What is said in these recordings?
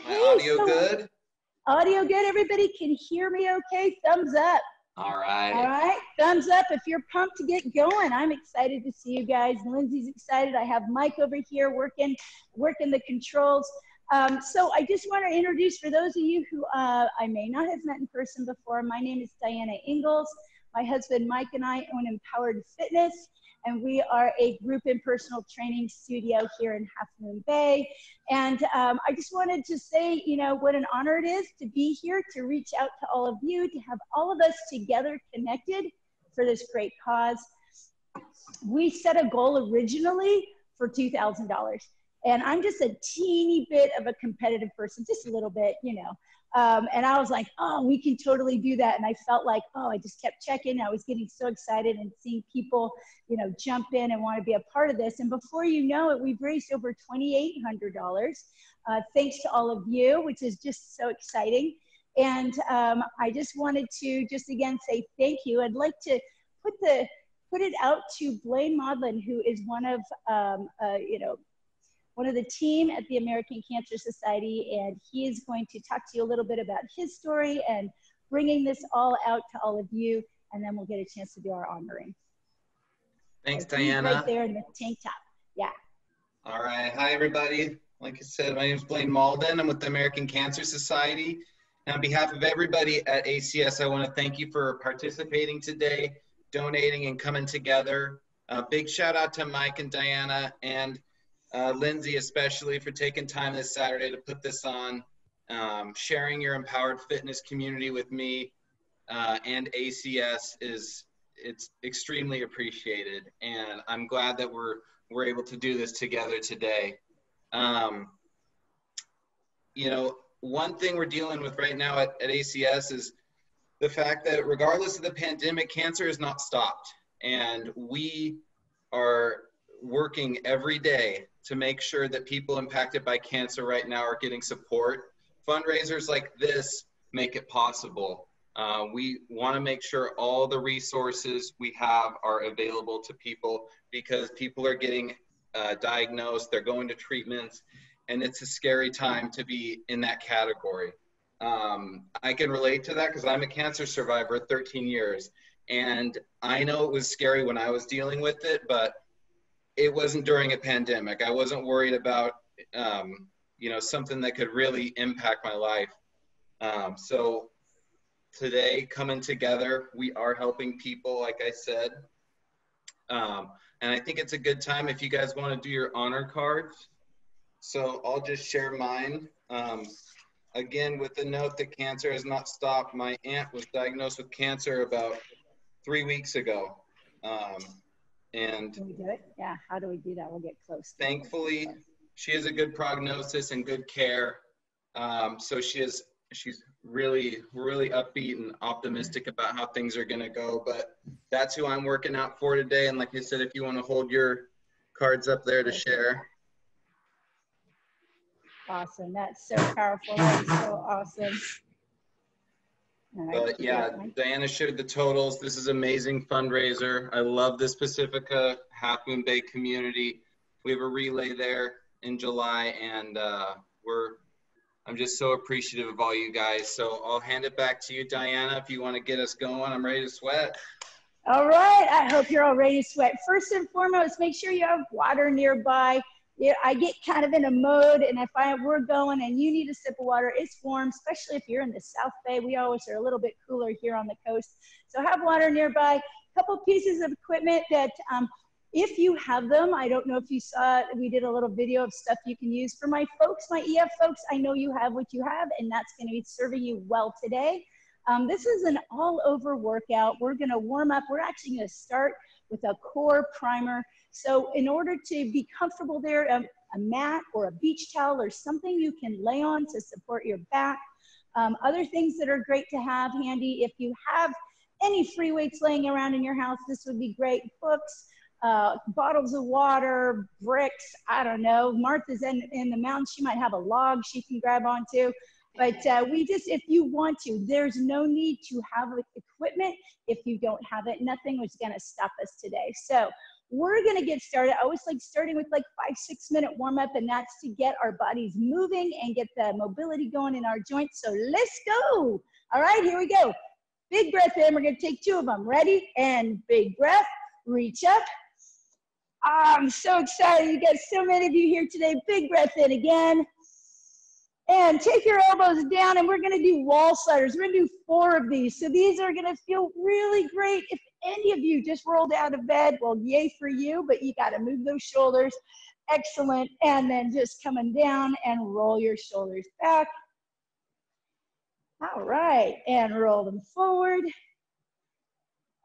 My audio good? Audio good. Everybody can hear me okay? Thumbs up. All right. All right. Thumbs up if you're pumped to get going. I'm excited to see you guys. Lindsay's excited. I have Mike over here working the controls. So I just want to introduce, for those of you who I may not have met in person before, my name is Diana Ingles. My husband Mike and I own Empowered Fitness, and we are a group and personal training studio here in Half Moon Bay. And I just wanted to say, you know, what an honor it is to be here, to reach out to all of you, to have all of us together connected for this great cause. We set a goal originally for $2,000. And I'm just a teeny bit of a competitive person, just a little bit, you know. And I was like, oh, we can totally do that. And I felt like, oh, I just kept checking. I was getting so excited and seeing people, you know, jump in and want to be a part of this. And before you know it, we've raised over $2,800, thanks to all of you, which is just so exciting. And I just wanted to just again say thank you. I'd like to put it out to Blaine Maudlin, who is one of one of the team at the American Cancer Society, and he is going to talk to you a little bit about his story and bringing this all out to all of you, and then we'll get a chance to do our honoring. Thanks, so Diana. Right there in the tank top, yeah. All right, hi everybody. Like I said, my name is Blaine Maudlin. I'm with the American Cancer Society. And on behalf of everybody at ACS, I want to thank you for participating today, donating and coming together. Big shout out to Mike and Diana and Lindsay, especially, for taking time this Saturday to put this on, sharing your Empowered Fitness community with me and ACS it's extremely appreciated, and I'm glad that we're able to do this together today. You know, one thing we're dealing with right now at ACS is the fact that regardless of the pandemic, cancer has not stopped, and we are working every day to make sure that people impacted by cancer right now are getting support. Fundraisers like this make it possible. We want to make sure all the resources we have are available to people, because people are getting diagnosed, they're going to treatments, and it's a scary time to be in that category. I can relate to that because I'm a cancer survivor of 13 years, and I know it was scary when I was dealing with it, but it wasn't during a pandemic. I wasn't worried about, you know, something that could really impact my life. So today, coming together, we are helping people, like I said. And I think it's a good time if you guys want to do your honor cards. So I'll just share mine. Again, with the note that cancer has not stopped. My aunt was diagnosed with cancer about 3 weeks ago. And can we do it? Yeah, how do we do that? We'll get close. Thankfully, she has a good prognosis and good care. So she's really upbeat and optimistic about how things are gonna go, but that's who I'm working out for today. And like I said, if you wanna hold your cards up there to share. Awesome, that's so powerful, that is so awesome. But yeah, Diana shared the totals. This is amazing fundraiser. I love this Pacifica Half Moon Bay community. We have a relay there in July, and I'm just so appreciative of all you guys. So I'll hand it back to you, Diana, if you want to get us going. I'm ready to sweat. All right, I hope you're all ready to sweat. First and foremost, make sure you have water nearby. Yeah, I get kind of in a mode, and if we're going and you need a sip of water, it's warm, especially if you're in the South Bay. We always are a little bit cooler here on the coast. So have water nearby. A couple pieces of equipment that if you have them, I don't know if you saw it, we did a little video of stuff you can use. For my folks, my EF folks, I know you have what you have, and that's going to be serving you well today. This is an all-over workout. We're going to warm up. We're actually going to start with a core primer. So in order to be comfortable there, a mat or a beach towel or something you can lay on to support your back. Other things that are great to have handy, if you have any free weights laying around in your house, this would be great. Books, bottles of water, bricks, I don't know. Martha's in the mountains, she might have a log she can grab onto. But if you want to, there's no need to have equipment if you don't have it. Nothing was gonna stop us today. So We're gonna get started. I always like starting with like 5-6 minute warm up, and that's to get our bodies moving and get the mobility going in our joints. So let's go. All right, here we go. Big breath in, we're gonna take 2 of them. Ready? And big breath, reach up. I'm so excited, you got so many of you here today. Big breath in again. And take your elbows down, and we're gonna do wall sliders. We're gonna do 4 of these. So these are gonna feel really great. If any of you just rolled out of bed, well, yay for you, but you gotta move those shoulders. Excellent. And then just coming down and roll your shoulders back. All right, and roll them forward.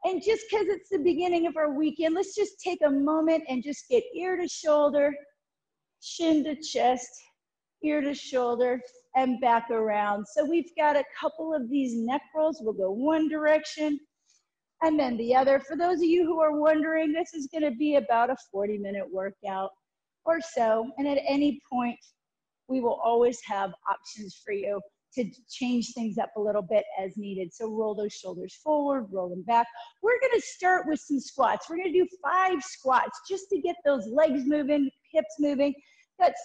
And just because it's the beginning of our weekend, let's just take a moment and just get ear to shoulder, chin to chest, ear to shoulder, and back around. So we've got a couple of these neck rolls. We'll go one direction and then the other. For those of you who are wondering, this is going to be about a 40-minute workout or so. And at any point, we will always have options for you to change things up a little bit as needed. So roll those shoulders forward, roll them back. We're gonna start with some squats. We're gonna do 5 squats just to get those legs moving, hips moving.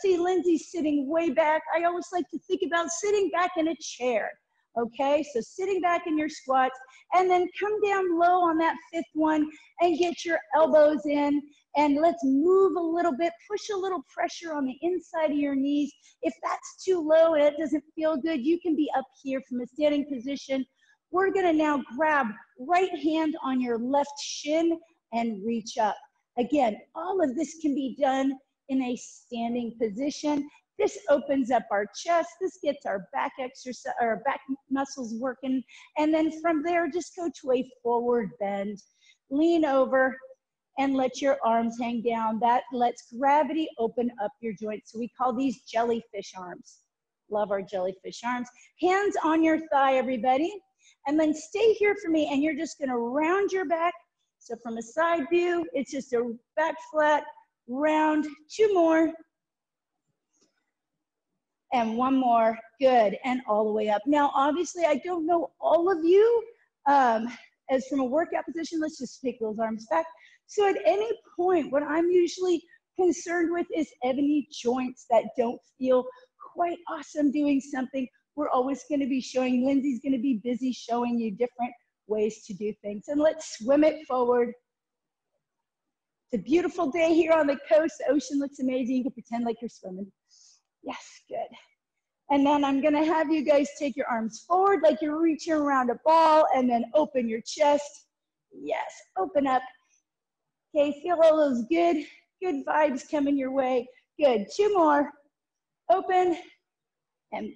See, Lindsay's sitting way back. I always like to think about sitting back in a chair, okay? So sitting back in your squats, and then come down low on that 5th one and get your elbows in, and let's move a little bit, push a little pressure on the inside of your knees. If that's too low and it doesn't feel good, you can be up here from a standing position. We're gonna now grab right hand on your left shin and reach up. Again, all of this can be done in a standing position. This opens up our chest. This gets our back exercise, our back muscles working. And then from there, just go to a forward bend. Lean over and let your arms hang down. That lets gravity open up your joints. So we call these jellyfish arms. Love our jellyfish arms. Hands on your thigh, everybody. And then stay here for me, and you're just gonna round your back. So from a side view, it's just a back flat, round, 2 more. And 1 more, good, and all the way up. Now, obviously, I don't know all of you. As from a workout position, let's just take those arms back. So at any point, what I'm usually concerned with is any joints that don't feel quite awesome doing something. We're always gonna be showing, Lindsay's gonna be busy showing you different ways to do things. And let's swim it forward. It's a beautiful day here on the coast. The ocean looks amazing. You can pretend like you're swimming. Yes, good. And then I'm gonna have you guys take your arms forward like you're reaching around a ball, and then open your chest. Yes, open up. Okay, feel all those good vibes coming your way. Good, 2 more. Open and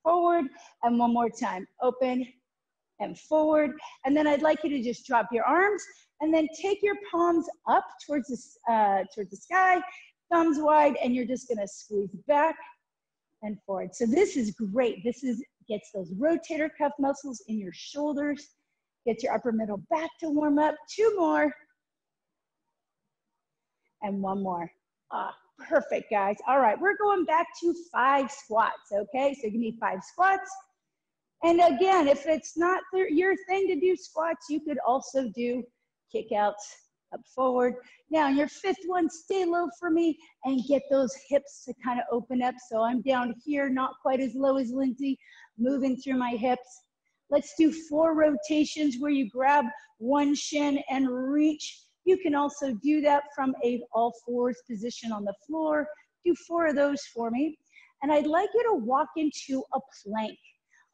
forward, and 1 more time. Open and forward. And then I'd like you to just drop your arms and then take your palms up towards the sky, thumbs wide, and you're just gonna squeeze back and forward. So this is great. Gets those rotator cuff muscles in your shoulders, gets your upper middle back to warm up. 2 more. And 1 more. Perfect, guys. All right, we're going back to 5 squats, okay? So give me 5 squats. And again, if it's not your thing to do squats, you could also do kickouts up forward. Now, your 5th one, stay low for me and get those hips to kind of open up. So I'm down here, not quite as low as Lindsay, moving through my hips. Let's do 4 rotations where you grab 1 shin and reach. You can also do that from a all fours position on the floor. Do 4 of those for me. And I'd like you to walk into a plank,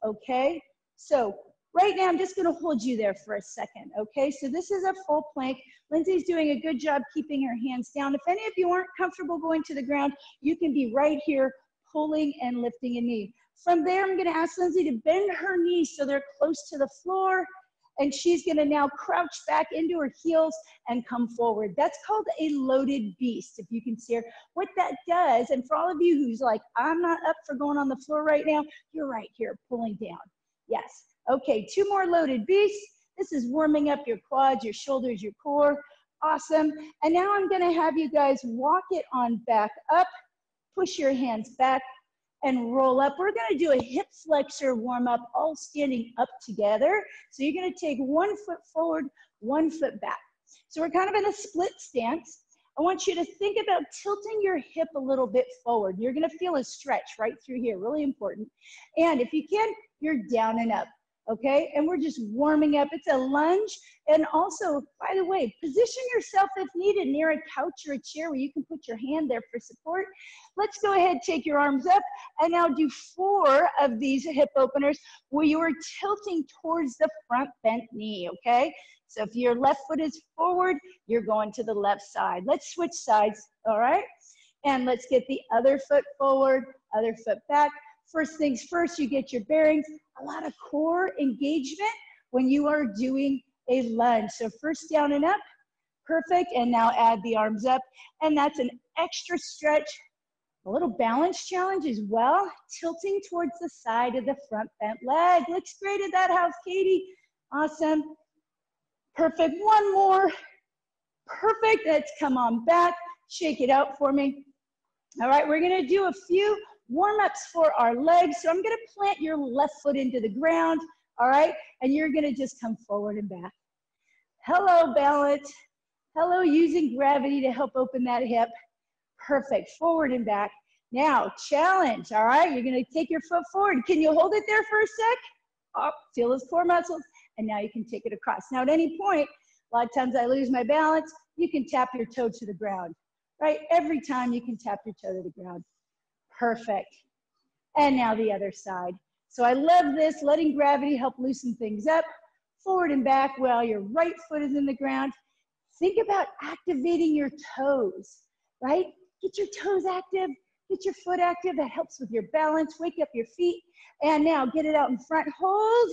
okay? So right now, I'm just gonna hold you there for a second, okay? So this is a full plank. Lindsay's doing a good job keeping her hands down. If any of you aren't comfortable going to the ground, you can be right here pulling and lifting a knee. From there, I'm gonna ask Lindsay to bend her knees so they're close to the floor, and she's gonna now crouch back into her heels and come forward. That's called a loaded beast, if you can see her. What that does, and for all of you who's like, I'm not up for going on the floor right now, you're right here pulling down. Yes, okay, 2 more loaded beasts. This is warming up your quads, your shoulders, your core. Awesome. And now I'm gonna have you guys walk it on back up, push your hands back and roll up. We're gonna do a hip flexor warm up, all standing up together. So you're gonna take 1 foot forward, 1 foot back. So we're kind of in a split stance. I want you to think about tilting your hip a little bit forward. You're gonna feel a stretch right through here, really important. And if you can, you're down and up, okay? And we're just warming up. It's a lunge. And also, by the way, position yourself if needed near a couch or a chair where you can put your hand there for support. Let's go ahead, take your arms up, and now do 4 of these hip openers where you are tilting towards the front bent knee, okay? So if your left foot is forward, you're going to the left side. Let's switch sides, all right? And let's get the other foot forward, other foot back. First things first, you get your bearings. A lot of core engagement when you are doing a lunge. So first down and up, perfect. And now add the arms up. And that's an extra stretch, a little balance challenge as well, tilting towards the side of the front bent leg. Looks great at that house, Katie. Awesome. Perfect, one more. Perfect, let's come on back. Shake it out for me. All right, we're gonna do a few warm-ups for our legs. So I'm gonna plant your left foot into the ground, all right? And you're gonna just come forward and back. Hello, balance. Hello, using gravity to help open that hip. Perfect, forward and back. Now, challenge, all right? You're gonna take your foot forward. Can you hold it there for a sec? Oh, feel those core muscles. And now you can take it across. Now at any point, a lot of times I lose my balance, you can tap your toe to the ground, right? Every time you can tap your toe to the ground. Perfect. And now the other side. So I love this, letting gravity help loosen things up. Forward and back while your right foot is in the ground. Think about activating your toes, right? Get your toes active, get your foot active. That helps with your balance. Wake up your feet. And now get it out in front, hold.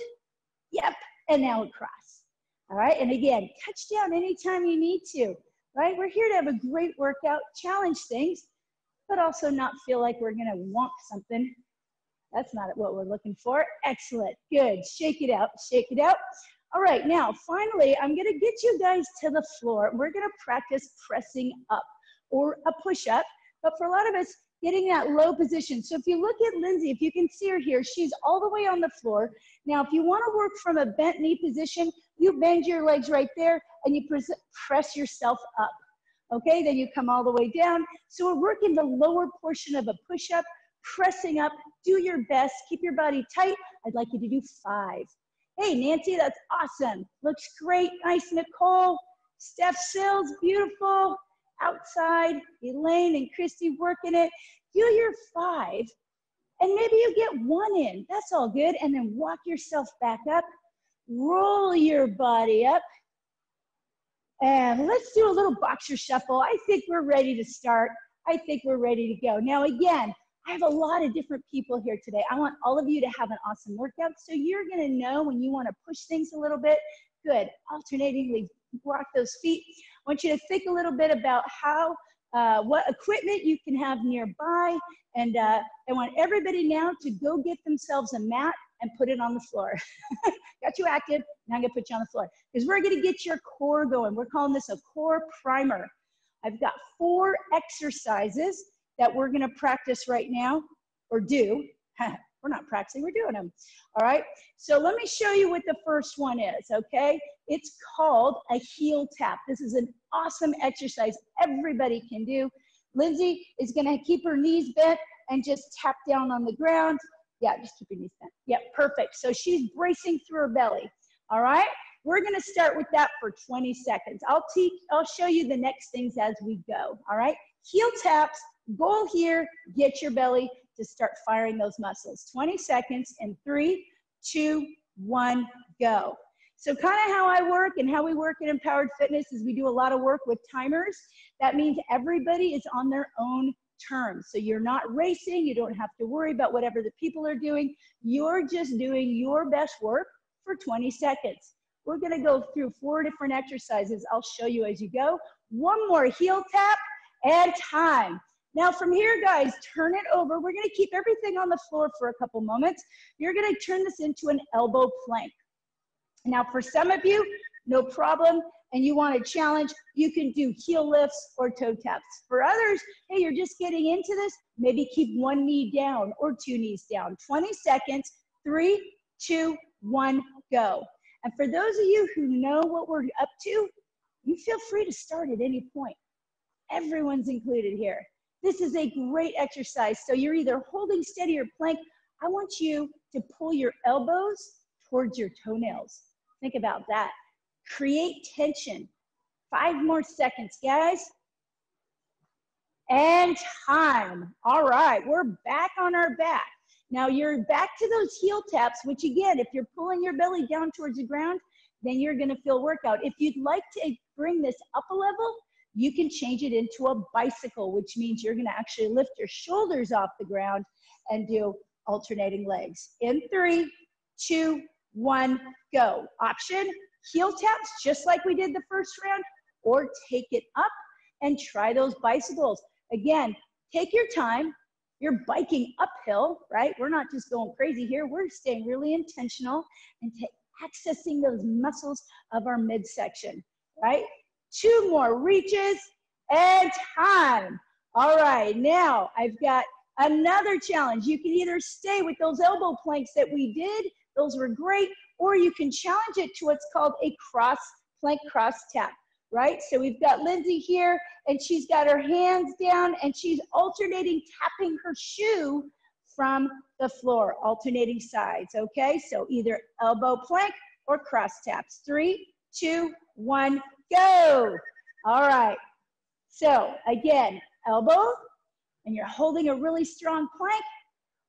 Yep. And now across, all right? And again, touch down anytime you need to, right? We're here to have a great workout, challenge things, but also not feel like we're gonna wonk something. That's not what we're looking for. Excellent, good, shake it out, shake it out. All right, now, finally, I'm gonna get you guys to the floor. We're gonna practice pressing up or a push-up, but for a lot of us, getting that low position. So if you look at Lindsay, if you can see her here, she's all the way on the floor. Now, if you want to work from a bent knee position, you bend your legs right there and you press yourself up. Okay, then you come all the way down. So we're working the lower portion of a push-up, pressing up, do your best, keep your body tight. I'd like you to do 5. Hey, Nancy, that's awesome. Looks great, nice, Nicole. Steph Sills, beautiful. Outside, Elaine and Christy working it. Do your 5, and maybe you get 1 in. That's all good. And then walk yourself back up. Roll your body up. And let's do a little boxer shuffle. I think we're ready to start. I think we're ready to go. Now, again, I have a lot of different people here today. I want all of you to have an awesome workout. So you're going to know when you want to push things a little bit. Good. Alternatingly, rock those feet. I want you to think a little bit about how, what equipment you can have nearby. And I want everybody now to go get themselves a mat and put it on the floor. Got you active, now I'm gonna put you on the floor. Because we're gonna get your core going. We're calling this a core primer. I've got 4 exercises that we're gonna practice right now, or do. We're not practicing, we're doing them. All right, so let me show you what the first one is, okay? It's called a heel tap. This is an awesome exercise everybody can do. Lindsay is gonna keep her knees bent and just tap down on the ground. Yeah, just keep your knees bent. Yep, perfect. So she's bracing through her belly, all right? We're gonna start with that for 20 seconds. I'll show you the next things as we go, all right? Heel taps, goal here, get your belly to start firing those muscles. 20 seconds in 3, 2, 1, go. So kind of how I work and how we work in Empowered Fitness is we do a lot of work with timers. That means everybody is on their own terms. So you're not racing, you don't have to worry about whatever the people are doing. You're just doing your best work for 20 seconds. We're gonna go through 4 different exercises. I'll show you as you go. One more heel tap and time. Now from here, guys, turn it over. We're gonna keep everything on the floor for a couple moments. You're gonna turn this into an elbow plank. Now for some of you, no problem, and you want a challenge, you can do heel lifts or toe taps. For others, hey, you're just getting into this, maybe keep 1 knee down or 2 knees down. 20 seconds, 3, 2, 1, go. And for those of you who know what we're up to, You feel free to start at any point. Everyone's included here. This is a great exercise. So you're either holding steady or plank. I want you to pull your elbows towards your toenails. Think about that. Create tension. 5 more seconds, guys. And time. All right, we're back on our back. Now you're back to those heel taps, which again, if you're pulling your belly down towards the ground, then you're gonna feel workout. If you'd like to bring this up a level, you can change it into a bicycle, which means you're gonna actually lift your shoulders off the ground and do alternating legs. In 3, 2, 1, go. Option, heel taps, just like we did the first round, or take it up and try those bicycles. Again, take your time. You're biking uphill, right? We're not just going crazy here. We're staying really intentional and accessing those muscles of our midsection, right? 2 more reaches and time. All right, now I've got another challenge. You can either stay with those elbow planks that we did, those were great, or you can challenge it to what's called a plank cross tap, right? So we've got Lindsay here, and she's got her hands down, and she's alternating tapping her shoe from the floor, alternating sides, okay? So either elbow plank or cross taps. 3, 2, 1, go. All right. So again, elbow, and you're holding a really strong plank,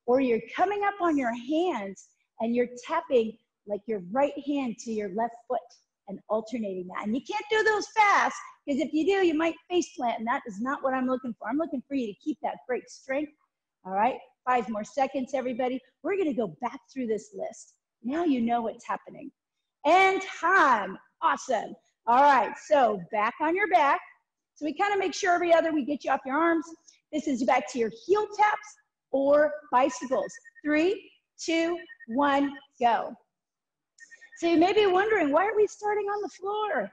or you're coming up on your hands and you're tapping like your right hand to your left foot and alternating that. And you can't do those fast, because if you do, you might face plant, and that is not what I'm looking for. I'm looking for you to keep that great strength. All right, 5 more seconds, everybody. We're gonna go back through this list. Now you know what's happening. And time, awesome. All right, so back on your back. So we kind of make sure every other we get you off your arms. This is back to your heel taps or bicycles. 3, 2, 1, go. So you may be wondering, why are we starting on the floor?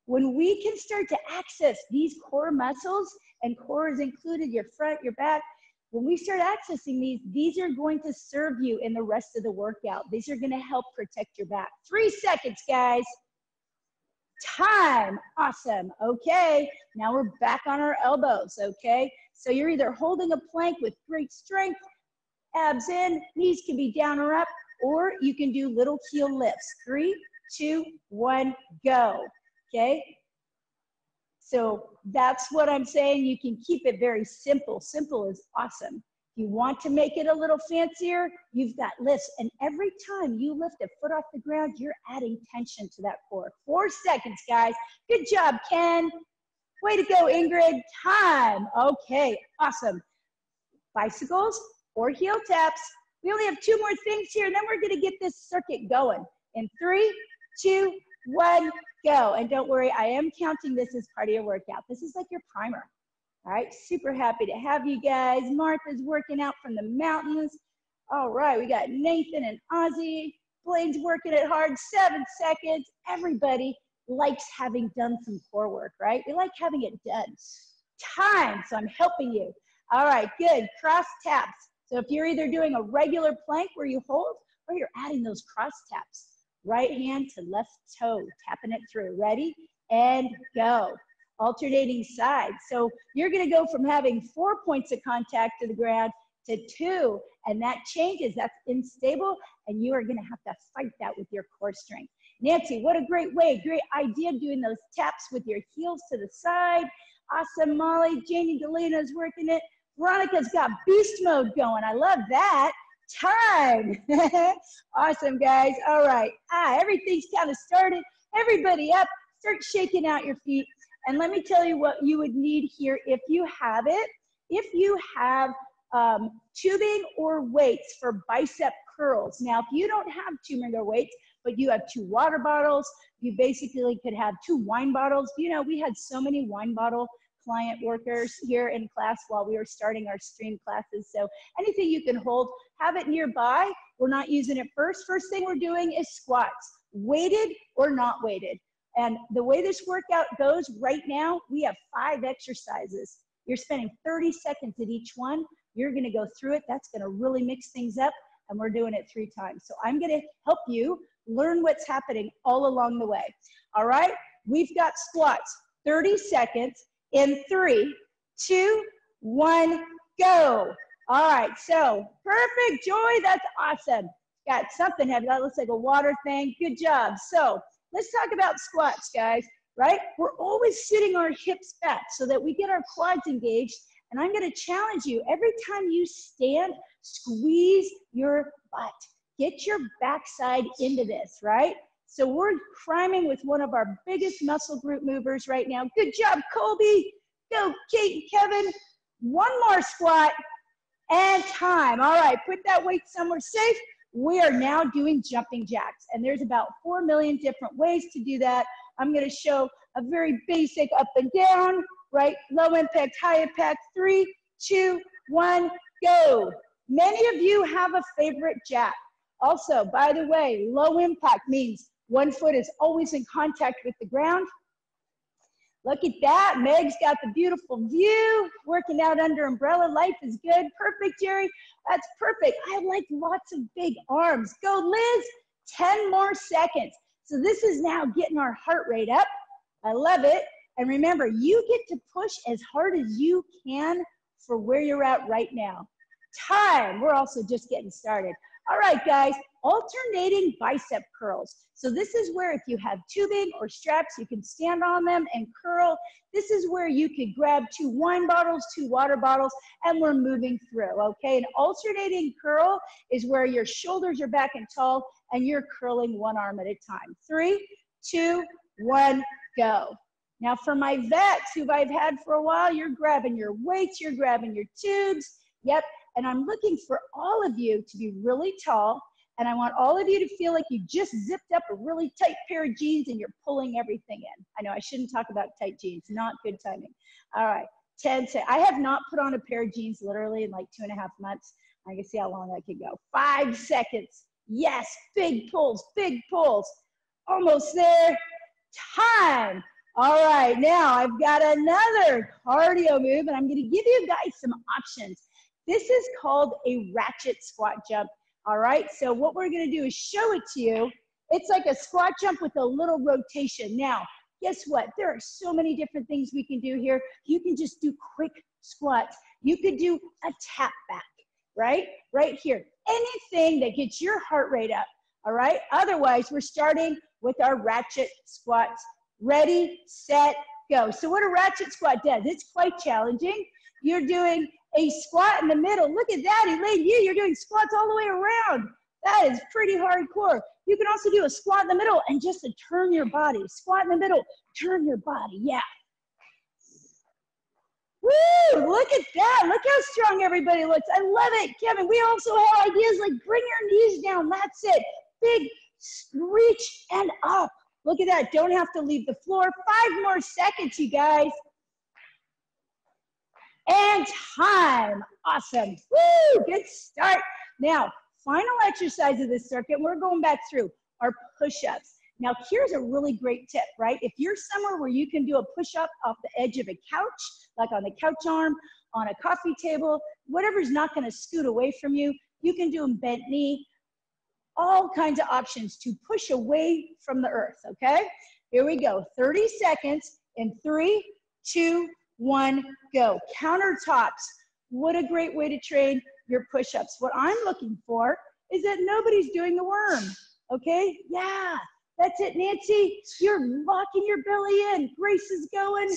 When we can start to access these core muscles, and core is included, your front, your back, when we start accessing these are going to serve you in the rest of the workout. These are gonna help protect your back. 3 seconds, guys. Time, awesome. Okay, now we're back on our elbows, okay? So you're either holding a plank with great strength, abs in, knees can be down or up, or you can do little heel lifts. 3, 2, 1, go, okay? So that's what I'm saying. You can keep it very simple. Simple is awesome. If you want to make it a little fancier, you've got lifts. And every time you lift a foot off the ground, you're adding tension to that core. 4 seconds, guys. Good job, Ken. Way to go, Ingrid. Time. Okay, awesome. Bicycles or heel taps. We only have 2 more things here, and then we're gonna get this circuit going. In 3, 2, 1, go. And don't worry, I am counting this as part of your workout. This is like your primer. All right, super happy to have you guys. Martha's working out from the mountains. All right, we got Nathan and Ozzy. Blaine's working it hard, 7 seconds. Everybody likes having done some core work, right? We like having it done. Time, so I'm helping you. All right, good, cross taps. So if you're either doing a regular plank where you hold, or you're adding those cross taps. Right hand to left toe, tapping it through. Ready? And go. Alternating sides. So you're gonna go from having 4 points of contact to the ground to 2, and that changes, that's unstable, and you are gonna have to fight that with your core strength. Nancy, what a great way, great idea doing those taps with your heels to the side. Awesome, Molly. Janie Delina's working it. Veronica's got beast mode going. I love that. Time. Awesome, guys. All right. Everything's kind of started. Everybody up. Start shaking out your feet. And let me tell you what you would need here if you have it. If you have tubing or weights for bicep curls. Now, if you don't have tubing or weights, but you have 2 water bottles, you basically could have 2 wine bottles. You know, we had so many wine bottle client workers here in class while we were starting our stream classes. So anything you can hold, have it nearby. We're not using it first. First thing we're doing is squats, weighted or not weighted. And the way this workout goes right now, we have 5 exercises. You're spending 30 seconds at each one. You're gonna go through it. That's gonna really mix things up, and we're doing it 3 times. So I'm gonna help you learn what's happening all along the way. All right, We've got squats, 30 seconds in 3, 2, 1, go. All right, so perfect, Joy, that's awesome. Got something heavy, that looks like a water thing, good job. So let's talk about squats, guys, right? We're always sitting our hips back so that we get our quads engaged, and I'm gonna challenge you, every time you stand, squeeze your butt. Get your backside into this, right? So we're priming with one of our biggest muscle group movers right now. Good job, Colby. Go, Kate and Kevin. One more squat and time. All right, put that weight somewhere safe. We are now doing jumping jacks, and there's about 4 million different ways to do that. I'm gonna show a very basic up and down, right? Low impact, high impact, 3, 2, 1, go. Many of you have a favorite jack. Also, by the way, low impact means one foot is always in contact with the ground. Look at that. Meg's got the beautiful view. Working out under umbrella. Life is good. Perfect, Jerry. That's perfect. I like lots of big arms. Go, Liz. 10 more seconds. So this is now getting our heart rate up. I love it. And remember, you get to push as hard as you can for where you're at right now. Time. We're also just getting started. All right, guys, alternating bicep curls. So this is where if you have tubing or straps, you can stand on them and curl. This is where you could grab 2 wine bottles, 2 water bottles, and we're moving through, okay? An alternating curl is where your shoulders are back and tall and you're curling one arm at a time. 3, 2, 1, go. Now for my vets who I've had for a while, you're grabbing your weights, you're grabbing your tubes. Yep. And I'm looking for all of you to be really tall, and I want all of you to feel like you just zipped up a really tight pair of jeans and you're pulling everything in. I know I shouldn't talk about tight jeans, not good timing. All right, 10 seconds. I have not put on a pair of jeans literally in like 2.5 months. I can see how long that could go. 5 seconds. Yes, big pulls, big pulls. Almost there. Time. All right, now I've got another cardio move, and I'm gonna give you guys some options. This is called a ratchet squat jump, all right? So what we're gonna do is show it to you. It's like a squat jump with a little rotation. Now, guess what? There are so many different things we can do here. You can just do quick squats. You could do a tap back, right? Right here. Anything that gets your heart rate up, all right? Otherwise, we're starting with our ratchet squats. Ready, set, go. So what a ratchet squat does, it's quite challenging. You're doing a squat in the middle. Look at that, Elaine, you're doing squats all the way around. That is pretty hardcore. You can also do a squat in the middle and just to turn your body. Squat in the middle, turn your body, yeah. Woo, look at that. Look how strong everybody looks. I love it, Kevin. We also have ideas like bring your knees down, that's it. Big reach and up. Look at that, don't have to leave the floor. 5 more seconds, you guys. And time, awesome. Woo, good start. Now, final exercise of this circuit, we're going back through our push-ups. Now, here's a really great tip, right? If you're somewhere where you can do a push-up off the edge of a couch, like on the couch arm, on a coffee table, whatever's not gonna scoot away from you, you can do them bent knee, all kinds of options to push away from the earth, okay? Here we go, 30 seconds in 3, 2, 1, go. Countertops, what a great way to train your push-ups. What I'm looking for is that nobody's doing the worm, okay? Yeah, that's it, Nancy. You're locking your belly in. Grace is going.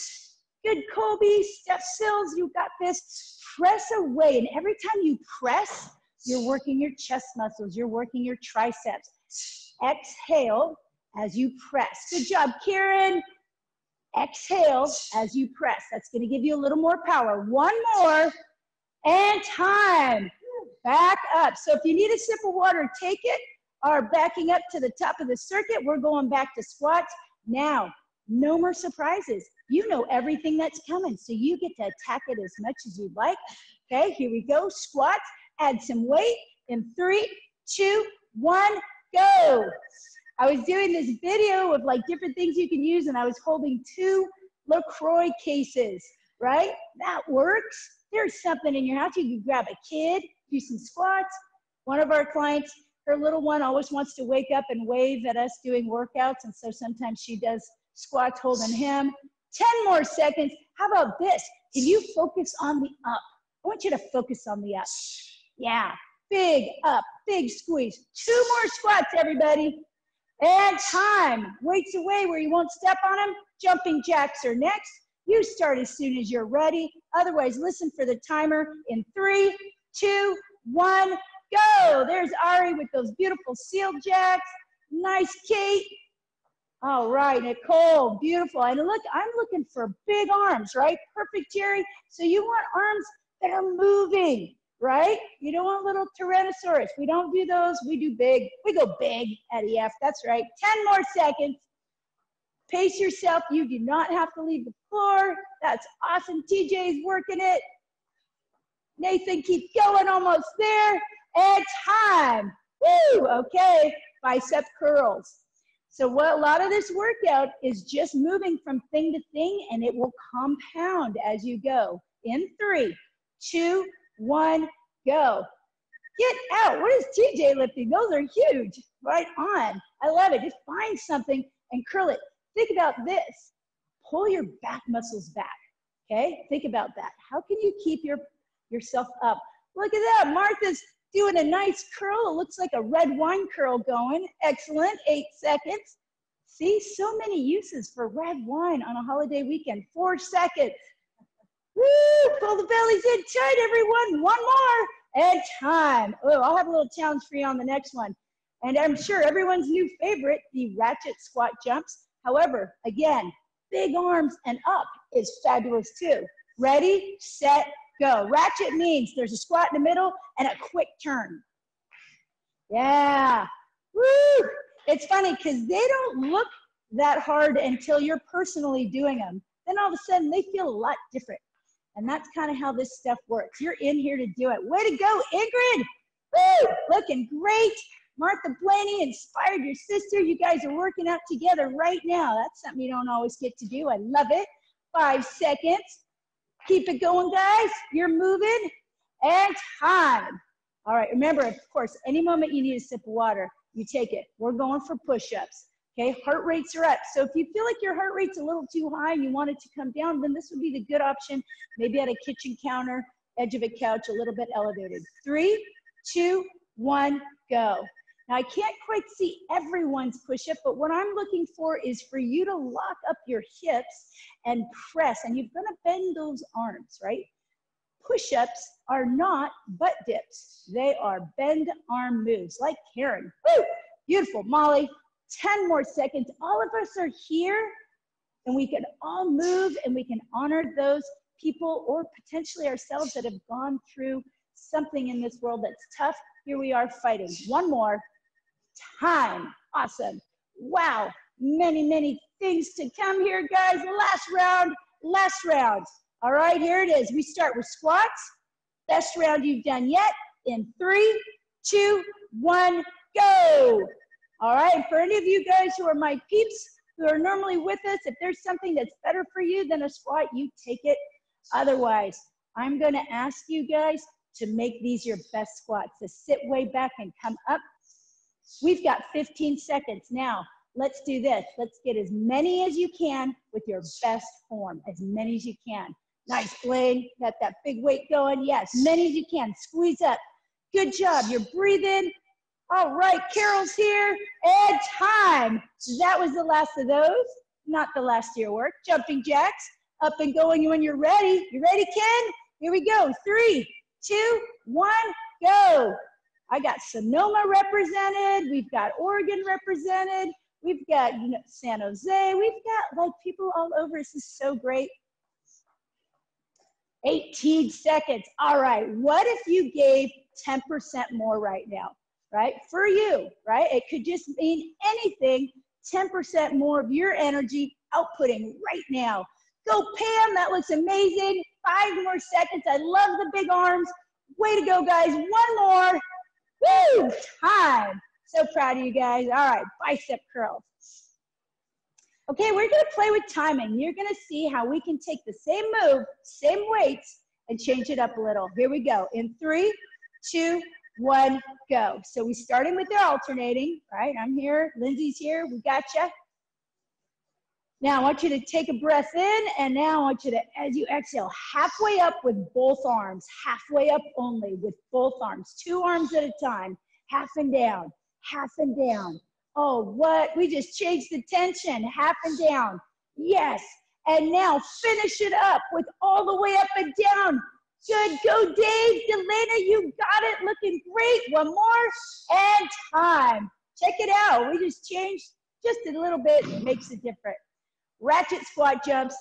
Good, Colby. Steph Sills, you got this. Press away, and every time you press, you're working your chest muscles. You're working your triceps. Exhale as you press. Good job, Karen. Exhale as you press. That's going to give you a little more power. 1 more, and time. Back up. So if you need a sip of water, take it. Or backing up to the top of the circuit, we're going back to squats. Now, no more surprises. You know everything that's coming, so you get to attack it as much as you'd like. Okay, here we go. Squats. Add some weight in 3, 2, 1, go. I was doing this video of like different things you can use, and I was holding 2 LaCroix cases, right? That works. There's something in your house. You can grab a kid, do some squats. One of our clients, her little one always wants to wake up and wave at us doing workouts, and so sometimes she does squats holding him. 10 more seconds. How about this? Can you focus on the up? I want you to focus on the up. Yeah, big up, big squeeze. 2 more squats, everybody. And time. Weights away where you won't step on them. Jumping jacks are next. You start as soon as you're ready. Otherwise, listen for the timer in 3, 2, 1, go. There's Ari with those beautiful seal jacks. Nice, Kate. All right, Nicole, beautiful. And look, I'm looking for big arms, right? Perfect, Jerry. So you want arms that are moving, right? You don't want little Tyrannosaurus. We don't do those. We do big. We go big at EF. That's right. 10 more seconds. Pace yourself. You do not have to leave the floor. That's awesome. TJ's working it. Nathan, keep going. Almost there. And time. Woo! Okay. Bicep curls. So what a lot of this workout is just moving from thing to thing, and it will compound as you go. In 3, 2, 1, go. Get out. What is TJ lifting? Those are huge. Right on. I love it. Just find something and curl it. Think about this. Pull your back muscles back. Okay? Think about that. How can you keep yourself up? Look at that. Martha's doing a nice curl. It looks like a red wine curl going. Excellent. 8 seconds. See, so many uses for red wine on a holiday weekend. 4 seconds. Woo! Pull the bellies in tight, everyone. 1 more. And time. Oh, I'll have a little challenge for you on the next one. And I'm sure everyone's new favorite, the Ratchet Squat jumps. However, again, big arms and up is fabulous too. Ready, set, go. Ratchet means there's a squat in the middle and a quick turn. Yeah. Woo! It's funny because they don't look that hard until you're personally doing them. Then all of a sudden they feel a lot different. And that's kind of how this stuff works. You're in here to do it. Way to go, Ingrid. Woo! Looking great. Martha Blaney inspired your sister. You guys are working out together right now. That's something you don't always get to do. I love it. 5 seconds. Keep it going, guys. You're moving. And time. All right, remember, of course, any moment you need a sip of water, you take it. We're going for push-ups. Okay, heart rates are up. So if you feel like your heart rate's a little too high and you want it to come down, then this would be the good option. Maybe at a kitchen counter, edge of a couch, a little bit elevated. 3, 2, 1, go. Now, I can't quite see everyone's push-up, but what I'm looking for is for you to lock up your hips and press, and you're gonna bend those arms, right? Push-ups are not butt dips. They are bend arm moves, like Karen. Woo! Beautiful, Molly. 10 more seconds. All of us are here, and we can all move, and we can honor those people or potentially ourselves that have gone through something in this world that's tough. Here we are fighting. 1 more. Time. Awesome. Wow. Many, many things to come here, guys. Last round. Last round. All right, here it is. We start with squats. Best round you've done yet. In 3, 2, 1, go. All right, for any of you guys who are my peeps, who are normally with us, if there's something that's better for you than a squat, you take it. Otherwise, I'm gonna ask you guys to make these your best squats. So sit way back and come up. We've got 15 seconds. Now, let's do this. Let's get as many as you can with your best form, as many as you can. Nice, Blaine. Got that big weight going. Yes, many as you can. Squeeze up. Good job. You're breathing. All right, Carol's here. And time. That was the last of those. Not the last of your work. Jumping jacks. Up and going when you're ready. You ready, Ken? Here we go. 3, 2, 1, go. I got Sonoma represented. We've got Oregon represented. We've got San Jose. We've got like people all over. This is so great. 18 seconds. All right. What if you gave 10% more right now, right? For you, right? It could just mean anything. 10% more of your energy outputting right now. Go, Pam. That looks amazing. 5 more seconds. I love the big arms. Way to go, guys. 1 more. Woo! Time. So proud of you guys. All right, bicep curls. Okay, we're gonna play with timing. You're gonna see how we can take the same move, same weights, and change it up a little. Here we go. In 3, 2, 1, go. So we starting with the alternating, right? I'm here, Lindsay's here, we gotcha. Now I want you to take a breath in, and now I want you to, as you exhale, halfway up with both arms, halfway up only with both arms, 2 arms at a time, half and down, half and down. Oh, what? We just changed the tension, half and down. Yes. And now finish it up with all the way up and down. Good. Go, Dave. Delana, you got it. Looking great. One more. And time. Check it out. We just changed just a little bit. It makes a difference. Ratchet squat jumps,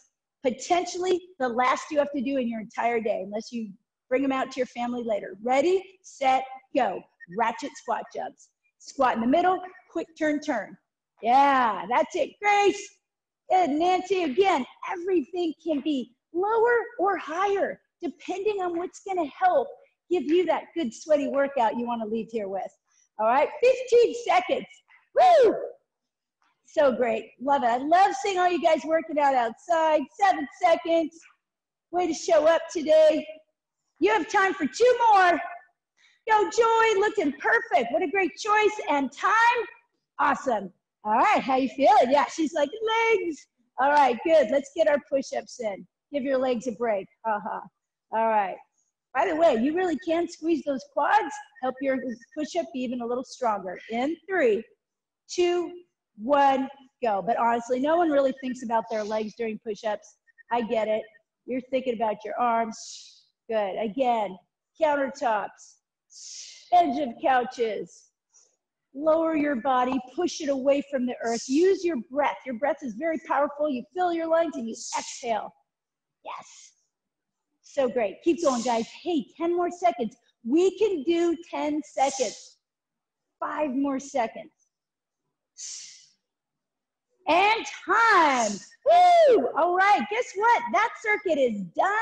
potentially the last you have to do in your entire day, unless you bring them out to your family later. Ready, set, go. Ratchet squat jumps. Squat in the middle, quick turn, turn. Yeah, that's it. Grace. Good. Nancy, again, everything can be lower or higher, depending on what's going to help give you that good sweaty workout you want to leave here with. All right, 15 seconds. Woo! So great. Love it. I love seeing all you guys working out outside. 7 seconds. Way to show up today. You have time for 2 more. Go, Joy. Looking perfect. What a great choice. And time. Awesome. All right. How you feeling? Yeah, she's like, legs. All right, good. Let's get our push-ups in. Give your legs a break. All right. By the way, you really can squeeze those quads. Help your push-up be even a little stronger. In 3, 2, 1, go. But honestly, no one really thinks about their legs during push-ups. I get it. You're thinking about your arms. Good. Again, countertops, edge of couches. Lower your body, push it away from the earth. Use your breath. Your breath is very powerful. You fill your lungs and you exhale. Yes. So great. Keep going, guys. Hey, 10 more seconds. We can do 10 seconds. 5 more seconds. And time. Woo! All right, guess what? That circuit is done,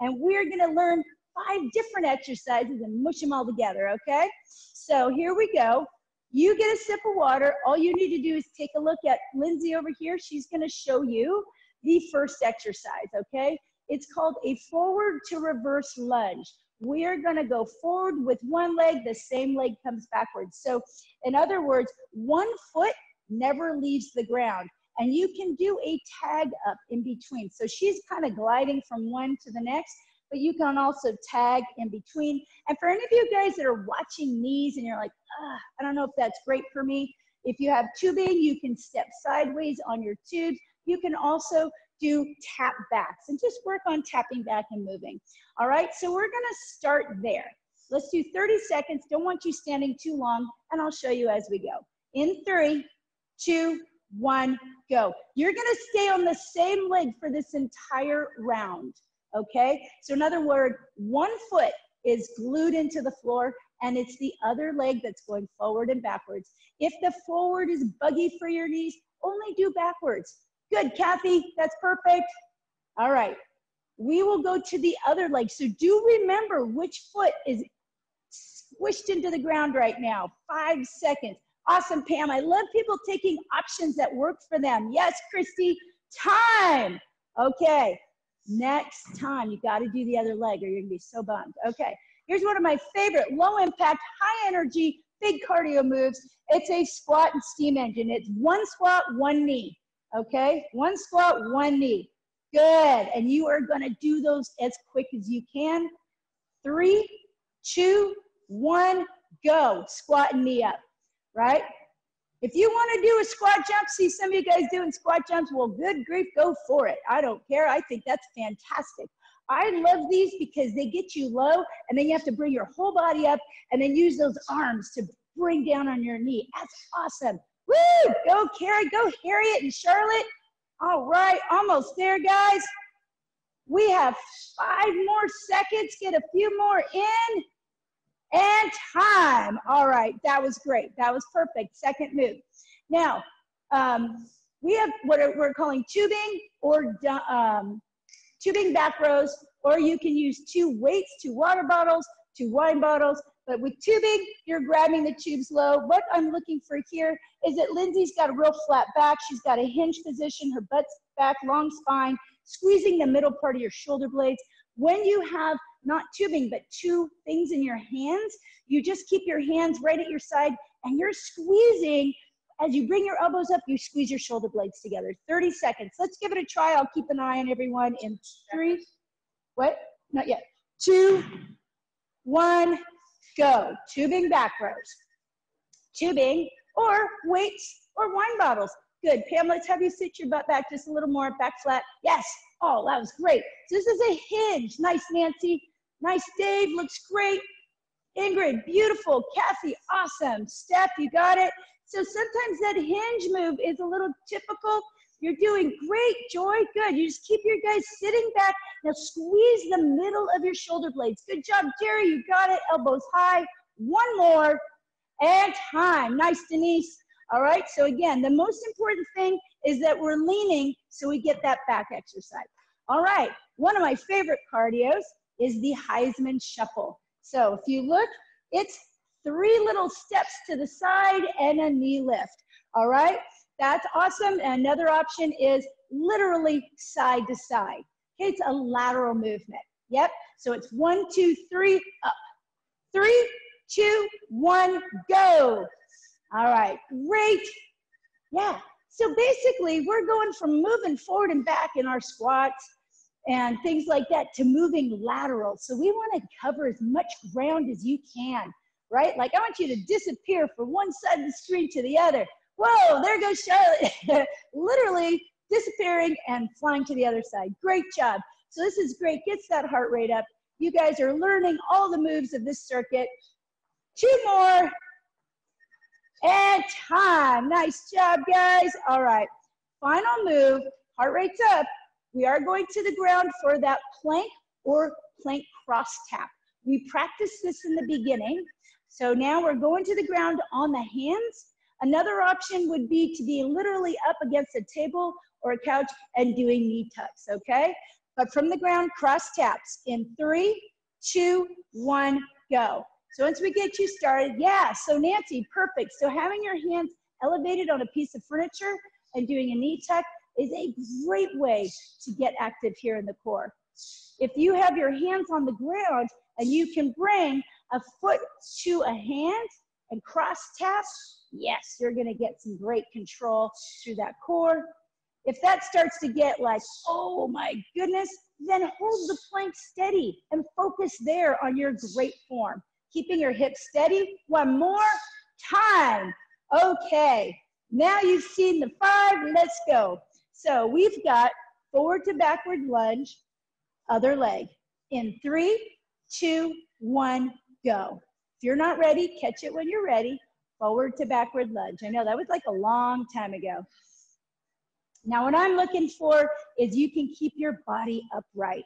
and we're gonna learn 5 different exercises and mush them all together, okay? So here we go. You get a sip of water. All you need to do is take a look at Lindsay over here. She's gonna show you the first exercise, okay? It's called a forward to reverse lunge. We're gonna go forward with one leg, the same leg comes backwards. So in other words, one foot never leaves the ground, and you can do a tag up in between. So she's kind of gliding from one to the next, but you can also tag in between. And for any of you guys that are watching these and you're like, I don't know if that's great for me, if you have tubing, you can step sideways on your tubes. You can also do tap backs and just work on tapping back and moving. All right, so we're gonna start there. Let's do 30 seconds. Don't want you standing too long, and I'll show you as we go. In 3, 2, 1, go. You're gonna stay on the same leg for this entire round, okay? So in other words, one foot is glued into the floor, and it's the other leg that's going forward and backwards. If the forward is buggy for your knees, only do backwards. Good, Kathy, that's perfect. All right, we will go to the other leg. So do remember which foot is squished into the ground right now. 5 seconds. Awesome, Pam. I love people taking options that work for them. Yes, Christy, time. Okay, next time you got to do the other leg or you're going to be so bummed. Okay, here's one of my favorite low impact, high energy, big cardio moves. It's a squat and steam engine. It's 1 squat, 1 knee. Okay, 1 squat, 1 knee. Good, and you are going to do those as quick as you can. 3, 2, 1, go. Squat and knee up. Right? If you want to do a squat jump, see some of you guys doing squat jumps, well, good grief, go for it. I don't care. I think that's fantastic. I love these because they get you low, and then you have to bring your whole body up and then use those arms to bring down on your knee. That's awesome. Woo! Go, Carrie. Go, Harriet and Charlotte. All right. Almost there, guys. We have 5 more seconds. Get a few more in. And time. All right, that was great. That was perfect. Second move. Now, we have what we're calling tubing or tubing back rows, or you can use 2 weights, 2 water bottles, 2 wine bottles. But with tubing, you're grabbing the tubes low. What I'm looking for here is that Lindsay's got a real flat back. She's got a hinge position, her butt's back, long spine, squeezing the middle part of your shoulder blades. When you have not tubing, but 2 things in your hands, you just keep your hands right at your side and you're squeezing As you bring your elbows up, you squeeze your shoulder blades together. 30 seconds. Let's give it a try. I'll keep an eye on everyone in 3, what? Not yet. 2, 1, go. Tubing back rows. Tubing or weights or wine bottles. Good. Pam, let's have you sit your butt back just a little more. Back flat. Yes. Oh, that was great. So this is a hinge. Nice, Nancy. Nice, Dave. Looks great. Ingrid, beautiful. Kathy, awesome. Steph, you got it. So sometimes that hinge move is a little typical. You're doing great, Joy. Good. You just keep your guys sitting back. Now squeeze the middle of your shoulder blades. Good job, Jerry. You got it. Elbows high. One more. And time. Nice, Denise. All right. So again, the most important thing is that we're leaning so we get that back exercise. All right. One of my favorite cardios is the Heisman Shuffle. So if you look, it's 3 little steps to the side and a knee lift. All right, that's awesome. And another option is literally side to side. Okay, it's a lateral movement. Yep, so it's 1, 2, 3, up. 3, 2, 1, go. All right, great. Yeah, so basically we're going from moving forward and back in our squats and things like that to moving lateral. So we want to cover as much ground as you can, right? Like I want you to disappear from one side of the screen to the other. Whoa, there goes Charlotte. Literally disappearing and flying to the other side. Great job. So this is great, gets that heart rate up. You guys are learning all the moves of this circuit. 2 more. And time. Nice job, guys. All right, final move, heart rate's up. We are going to the ground for that plank or plank cross tap. We practiced this in the beginning. So now we're going to the ground on the hands. Another option would be to be literally up against a table or a couch and doing knee tucks, okay? But from the ground, cross taps in 3, 2, 1, go. So once we get you started, yeah, so Nancy, perfect. So having your hands elevated on a piece of furniture and doing a knee tuck is a great way to get active here in the core. If you have your hands on the ground and you can bring a foot to a hand and cross tap, yes, you're gonna get some great control through that core. If that starts to get like, oh my goodness, then hold the plank steady and focus there on your great form. Keeping your hips steady. 1 more, time. Okay, now you've seen the 5, let's go. So we've got forward to backward lunge, other leg. In 3, 2, 1, go. If you're not ready, catch it when you're ready. Forward to backward lunge. I know that was like a long time ago. Now what I'm looking for is you can keep your body upright,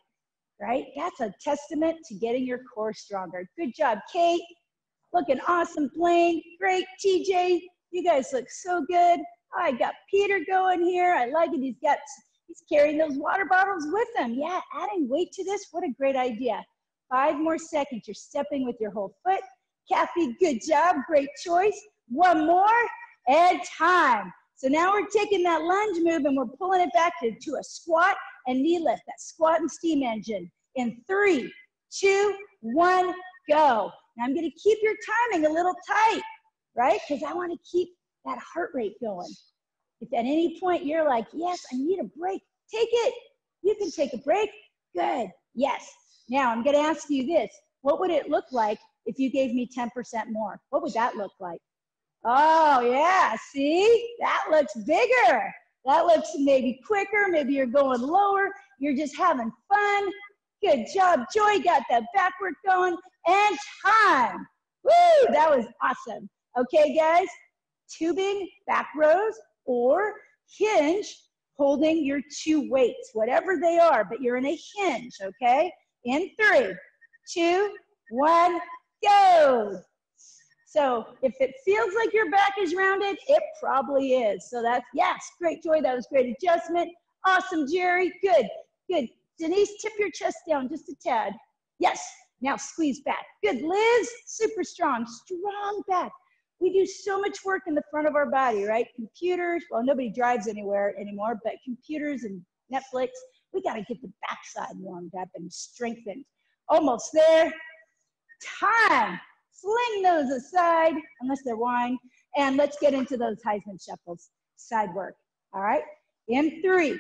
right? That's a testament to getting your core stronger. Good job, Kate. Looking awesome, Blaine. Great, TJ. You guys look so good. I got Peter going here. I like it. He's carrying those water bottles with him. Yeah, adding weight to this, what a great idea. 5 more seconds. You're stepping with your whole foot. Kathy, good job. Great choice. 1 more, and time. So now we're taking that lunge move and we're pulling it back to a squat and knee lift, that squat and steam engine. In 3, 2, 1, go. Now I'm gonna keep your timing a little tight, right? Because I wanna keep that heart rate going. If at any point you're like, yes, I need a break, take it. You can take a break. Good. Yes. Now I'm gonna ask you this. What would it look like if you gave me 10% more? What would that look like? Oh yeah, see? That looks bigger. That looks maybe quicker, maybe you're going lower, you're just having fun. Good job, Joy, got that backward going, and time. Woo, that was awesome. Okay, guys, tubing, back rows, or hinge, holding your 2 weights, whatever they are, but you're in a hinge, okay? In 3, 2, 1, go. So if it feels like your back is rounded, it probably is. So that's, yes, great, Joy, that was great adjustment. Awesome, Jerry, good, good. Denise, tip your chest down just a tad. Yes, now squeeze back. Good, Liz, super strong, strong back. We do so much work in the front of our body, right? Computers, well, nobody drives anywhere anymore, but computers and Netflix, we gotta get the backside warmed up and strengthened. Almost there, time. Sling those aside, unless they're wine. And let's get into those Heisman Shuffles, side work. All right, in 3,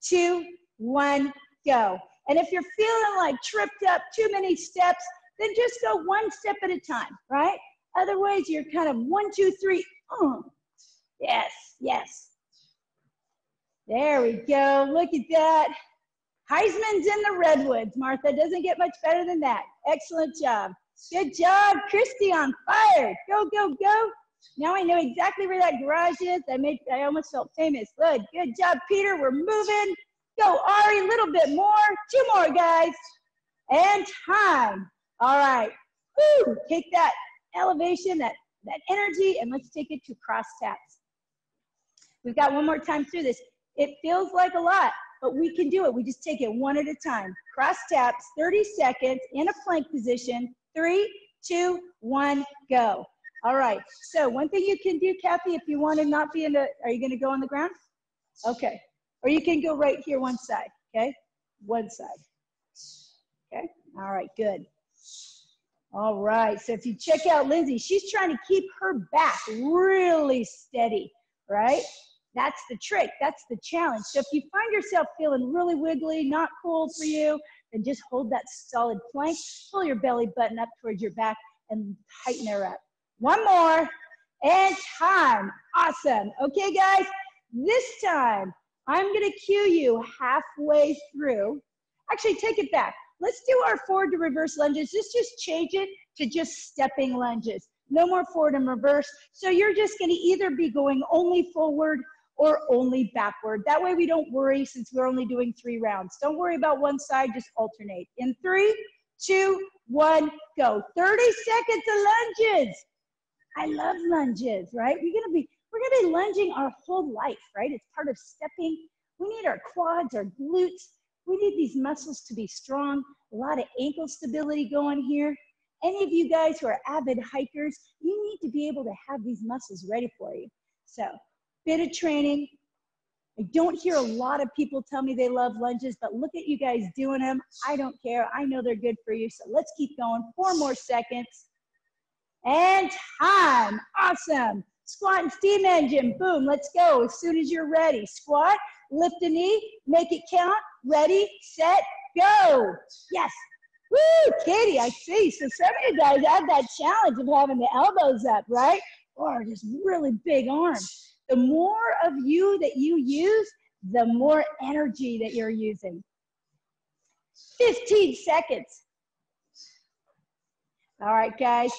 2, 1, go. And if you're feeling like tripped up, too many steps, then just go one step at a time, right? Otherwise, you're kind of 1, 2, 3. Yes, yes. There we go. Look at that. Heisman's in the redwoods, Martha. Doesn't get much better than that. Excellent job. Good job, Christy, on fire. Go, go, go. Now I know exactly where that garage is. I almost felt famous. Good job, Peter. We're moving. Go, Ari, a little bit more. 2 more, guys. And time. All right. Woo. Take that elevation, that energy, and let's take it to cross taps. We've got one more time through this. It feels like a lot, but we can do it. We just take it one at a time. Cross taps, 30 seconds in a plank position. 3, 2, 1, go. All right. So one thing you can do, Kathy, if you want to not be in the, are you going to go on the ground? Okay. Or you can go right here one side. Okay. One side. Okay. All right. Good. All right. So if you check out Lindsay, she's trying to keep her back really steady, right? That's the trick. That's the challenge. So if you find yourself feeling really wiggly, not cool for you, then just hold that solid plank, pull your belly button up towards your back and tighten her up. One more and time. Awesome. Okay, guys, this time I'm going to cue you halfway through. Actually, take it back. Let's do our forward to reverse lunges. Let's just change it to just stepping lunges. No more forward and reverse. So you're just going to either be going only forward or only backward. That way we don't worry since we're only doing 3 rounds. Don't worry about one side, just alternate. In 3, 2, 1, go. 30 seconds of lunges. I love lunges, right? We're gonna be lunging our whole life, right? It's part of stepping. We need our quads, our glutes. We need these muscles to be strong. A lot of ankle stability going here. Any of you guys who are avid hikers, you need to be able to have these muscles ready for you. So, bit of training. I don't hear a lot of people tell me they love lunges, but look at you guys doing them. I don't care. I know they're good for you. So let's keep going. 4 more seconds. And time. Awesome. Squat and steam engine. Boom. Let's go. As soon as you're ready. Squat, lift a knee, make it count. Ready, set, go. Yes. Woo, Katie, I see. So some of you guys have that challenge of having the elbows up, right? Or just really big arms. The more of you that you use, the more energy that you're using. 15 seconds. All right, guys.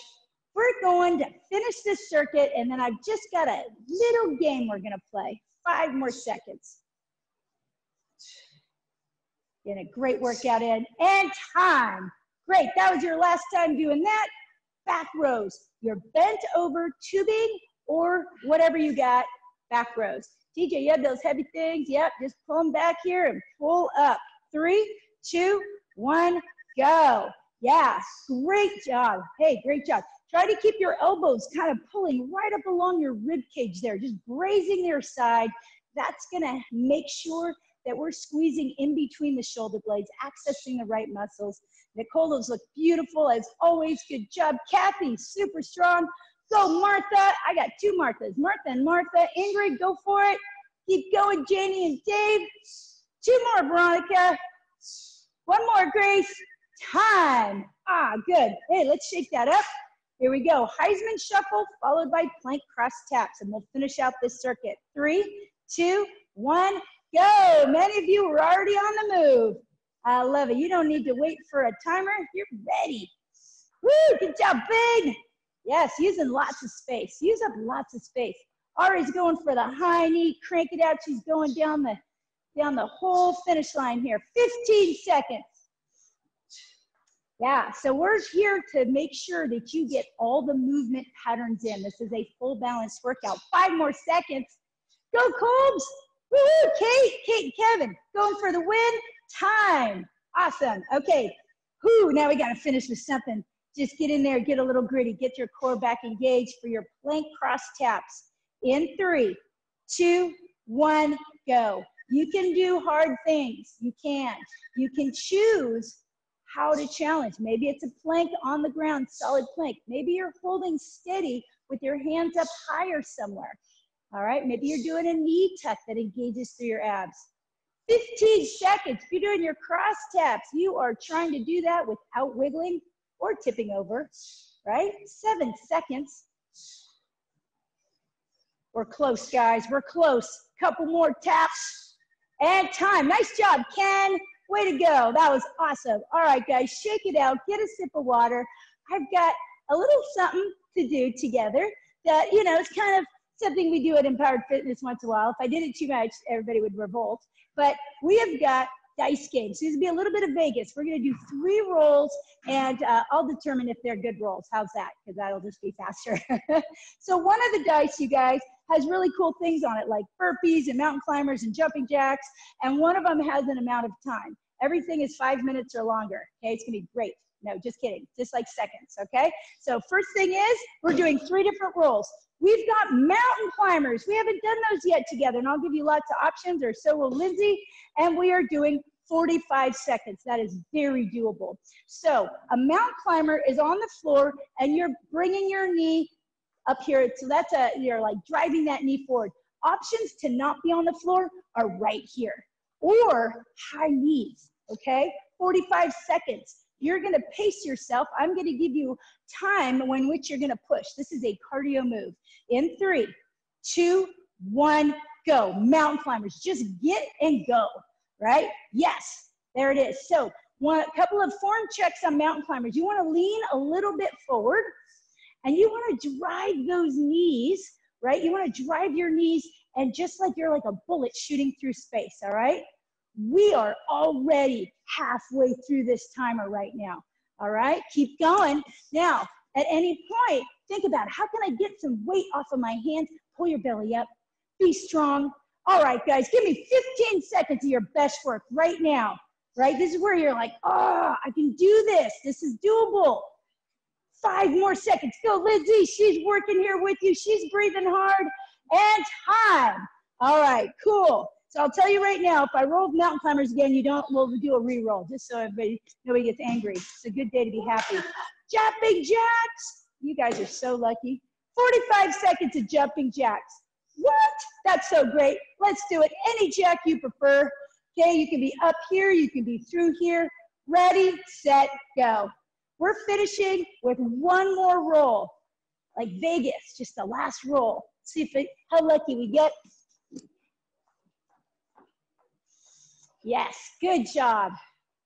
We're going to finish this circuit, and then I've just got a little game we're going to play. 5 more seconds. Get a great workout in. And time. Great. That was your last time doing that. Back rows. You're bent over tubing or whatever you got. Back rows. TJ, you have those heavy things? Yep. Just pull them back here and pull up. 3, 2, 1, go. Yeah. Great job. Hey, great job. Try to keep your elbows kind of pulling right up along your rib cage there, just grazing their side. That's going to make sure that we're squeezing in between the shoulder blades, accessing the right muscles. Nicole, those look beautiful as always. Good job. Kathy, super strong. Go, Martha. I got 2 Marthas. Martha and Martha. Ingrid, go for it. Keep going, Janie and Dave. 2 more, Veronica. 1 more, Grace. Time. Ah, good. Hey, let's shake that up. Here we go. Heisman Shuffle followed by plank cross taps, and we'll finish out this circuit. 3, 2, 1, go. Many of you are already on the move. I love it. You don't need to wait for a timer. You're ready. Woo, good job, Big. Yes, using lots of space. Use up lots of space. Ari's going for the high knee. Crank it out. She's going down the whole finish line here. 15 seconds. Yeah, so we're here to make sure that you get all the movement patterns in. This is a full balanced workout. 5 more seconds. Go, Colbs. Woo-hoo, Kate, Kevin, going for the win. Time. Awesome. Okay. Whoo, now we got to finish with something. Just get in there, get a little gritty, get your core back engaged for your plank cross taps. In 3, 2, 1, go. You can do hard things. You can. You can choose how to challenge. Maybe it's a plank on the ground, solid plank. Maybe you're holding steady with your hands up higher somewhere. All right, maybe you're doing a knee tuck that engages through your abs. 15 seconds. If you're doing your cross taps, you are trying to do that without wiggling or tipping over, right? 7 seconds. We're close, guys. We're close. Couple more taps. And time. Nice job, Ken. Way to go. That was awesome. All right, guys, shake it out. Get a sip of water. I've got a little something to do together that, you know, it's kind of something we do at Empowered Fitness once in a while. If I did it too much, everybody would revolt. But we have got dice games. So this will be a little bit of Vegas. We're going to do 3 rolls, and I'll determine if they're good rolls. How's that? Because that'll just be faster. So one of the dice, you guys, has really cool things on it, like burpees and mountain climbers and jumping jacks. And one of them has an amount of time. Everything is 5 minutes or longer. Okay, it's going to be great. No, just kidding. Just like seconds, okay? So first thing is, we're doing 3 different rolls. We've got mountain climbers. We haven't done those yet together, and I'll give you lots of options, or so will Lindsay. And we are doing 45 seconds. That is very doable. So a mountain climber is on the floor, and you're bringing your knee up here. So that's you're like driving that knee forward. Options to not be on the floor are right here, or high knees, okay? 45 seconds. You're going to pace yourself. I'm going to give you time in which you're going to push. This is a cardio move. In 3, 2, 1, go. Mountain climbers. Just get and go, right? Yes, there it is. So a couple of form checks on mountain climbers. You want to lean a little bit forward, and you want to drive those knees, right? You want to drive your knees, and just like you're like a bullet shooting through space, all right? We are already halfway through this timer right now, all right? Keep going. Now, at any point, think about, how can I get some weight off of my hands? Pull your belly up. Be strong. All right, guys, give me 15 seconds of your best work right now, right? This is where you're like, oh, I can do this. This is doable. 5 more seconds. Go, Lindsay. She's working here with you. She's breathing hard. And time. All right, cool. So I'll tell you right now, if I roll mountain climbers again, we'll do a re-roll, just so nobody gets angry. It's a good day to be happy. Jumping jacks. You guys are so lucky. 45 seconds of jumping jacks. What? That's so great. Let's do it. Any jack you prefer. Okay, you can be up here, you can be through here. Ready, set, go. We're finishing with 1 more roll, like Vegas, just the last roll. See how lucky we get. Yes, good job.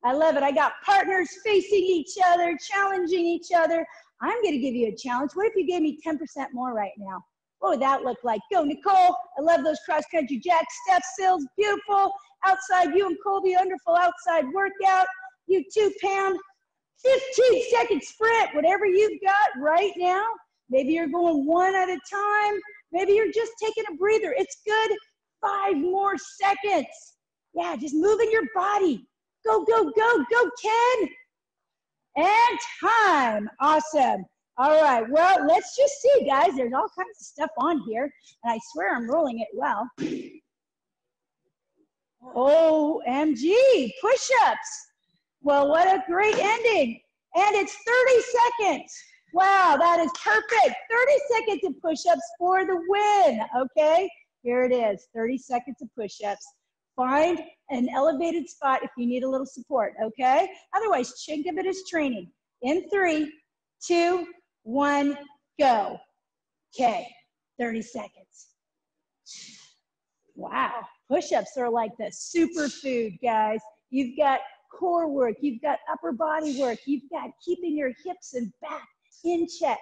I love it. I got partners facing each other, challenging each other. I'm going to give you a challenge. What if you gave me 10% more right now? What would that look like? Go, Nicole. I love those cross-country jack step sills. Beautiful. Outside, you and Colby, wonderful outside workout. You too, Pam. 15 second sprint, whatever you've got right now. Maybe you're going 1 at a time. Maybe you're just taking a breather. It's good. 5 more seconds. Yeah, just moving your body. Go, go, go, go, Ken. And time. Awesome. All right, well, let's just see, guys. There's all kinds of stuff on here, and I swear I'm rolling it well. OMG, push-ups. Well, what a great ending. And it's 30 seconds. Wow, that is perfect. 30 seconds of push-ups for the win, okay? Here it is, 30 seconds of push-ups. Find an elevated spot if you need a little support, okay? Otherwise, think of it as training. In 3, 2, 1, go. Okay, 30 seconds. Wow, push-ups are like the superfood, guys. You've got core work, you've got upper body work, you've got keeping your hips and back in check.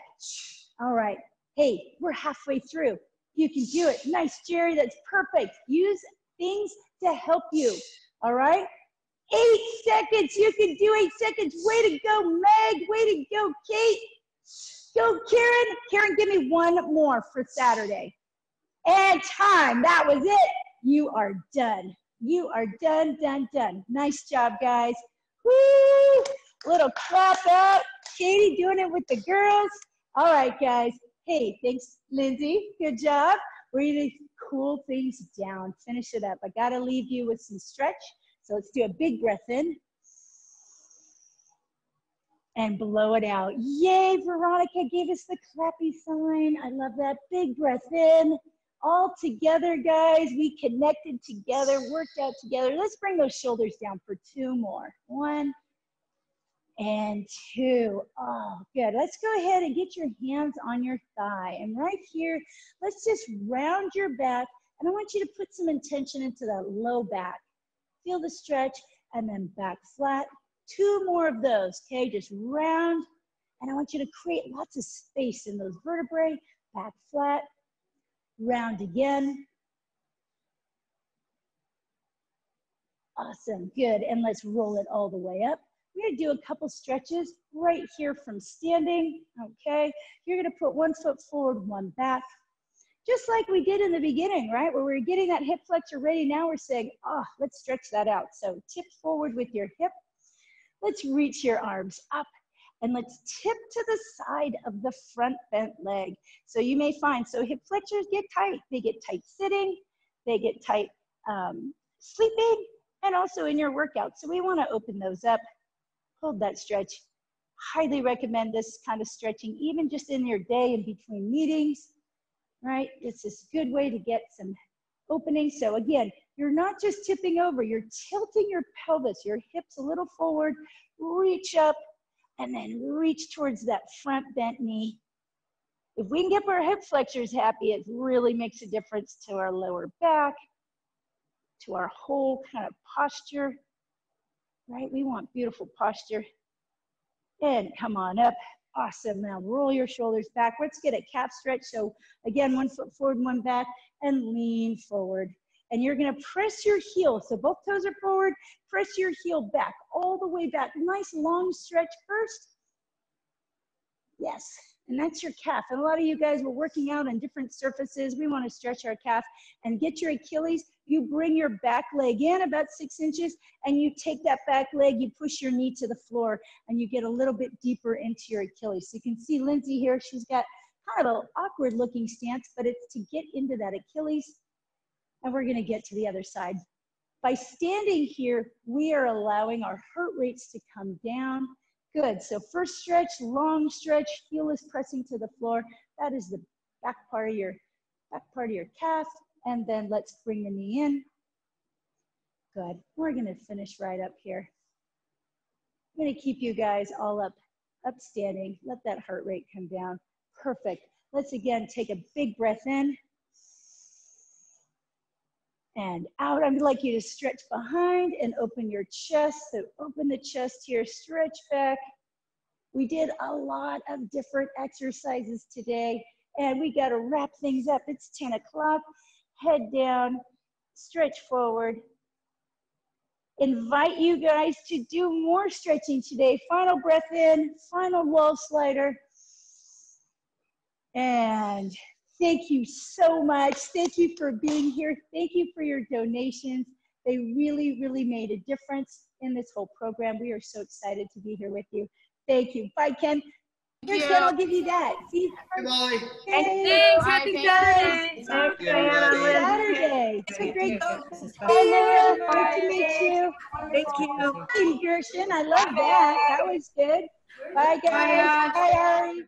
All right, hey, we're halfway through. You can do it. Nice, Jerry, that's perfect. Use things to help you, all right? 8 seconds, you can do 8 seconds. Way to go, Meg, way to go, Kate. Go, Karen. Karen, give me 1 more for Saturday. And time, that was it. You are done. You are done, done, done. Nice job, guys. Woo! Little clap out. Katie doing it with the girls. All right, guys. Hey, thanks, Lindsay. Good job. We're going to cool things down. Finish it up. I got to leave you with some stretch. So let's do a big breath in. and blow it out. Yay, Veronica gave us the clappy sign. I love that. Big breath in. All together, guys. We connected together, worked out together. Let's bring those shoulders down for 2 more. 1 and 2. Oh, good. Let's go ahead and get your hands on your thigh. And right here, let's just round your back. And I want you to put some intention into that low back. Feel the stretch, and then back flat. 2 more of those, okay? Just round, and I want you to create lots of space in those vertebrae. Back flat, round again. Awesome, good, and let's roll it all the way up. We're gonna do a couple stretches right here from standing, okay? You're gonna put 1 foot forward, 1 back. Just like we did in the beginning, right? Where we were getting that hip flexor ready, now we're saying, oh, let's stretch that out. So tip forward with your hip. Let's reach your arms up, and let's tip to the side of the front bent leg. So you may find, so hip flexors get tight. They get tight sitting, they get tight sleeping, and also in your workout. So we wanna open those up, hold that stretch. Highly recommend this kind of stretching, even just in your day in between meetings. Right? It's this good way to get some opening. So again, you're not just tipping over, you're tilting your pelvis, your hips a little forward, reach up, and then reach towards that front bent knee. If we can get our hip flexors happy, it really makes a difference to our lower back, to our whole kind of posture, right? We want beautiful posture. And come on up. Awesome. Now roll your shoulders back. Let's get a calf stretch. So again, 1 foot forward, 1 back, and lean forward. And you're going to press your heel. So both toes are forward. Press your heel back, all the way back. Nice long stretch first. Yes. And that's your calf. And a lot of you guys were working out on different surfaces. We want to stretch our calf and get your Achilles. You bring your back leg in about 6 inches, and you take that back leg, you push your knee to the floor, and you get a little bit deeper into your Achilles. So you can see Lindsay here, she's got kind of an awkward looking stance, but it's to get into that Achilles. And we're going to get to the other side. By standing here, we are allowing our heart rates to come down. Good. So first stretch, long stretch, heel is pressing to the floor. That is the back part of your calf. And then let's bring the knee in. Good. We're going to finish right up here. I'm going to keep you guys all up standing. Let that heart rate come down. Perfect. Let's again take a big breath in and out. I'd like you to stretch behind and open your chest. So open the chest here, stretch back. We did a lot of different exercises today, and we got to wrap things up. It's 10 o'clock. Head down, stretch forward. Invite you guys to do more stretching today. Final breath in, final wall slider. And thank you so much. Thank you for being here. Thank you for your donations. They really, really made a difference in this whole program. We are so excited to be here with you. Thank you. Bye, Ken. Here's Ken, I'll give you that. See? Bye. Thanks. Happy Saturday. Saturday. Have a great day. Hello. Great to meet you. Thank you. Hey, Gershon. I love that. That was good. Bye, guys. Bye, Ari.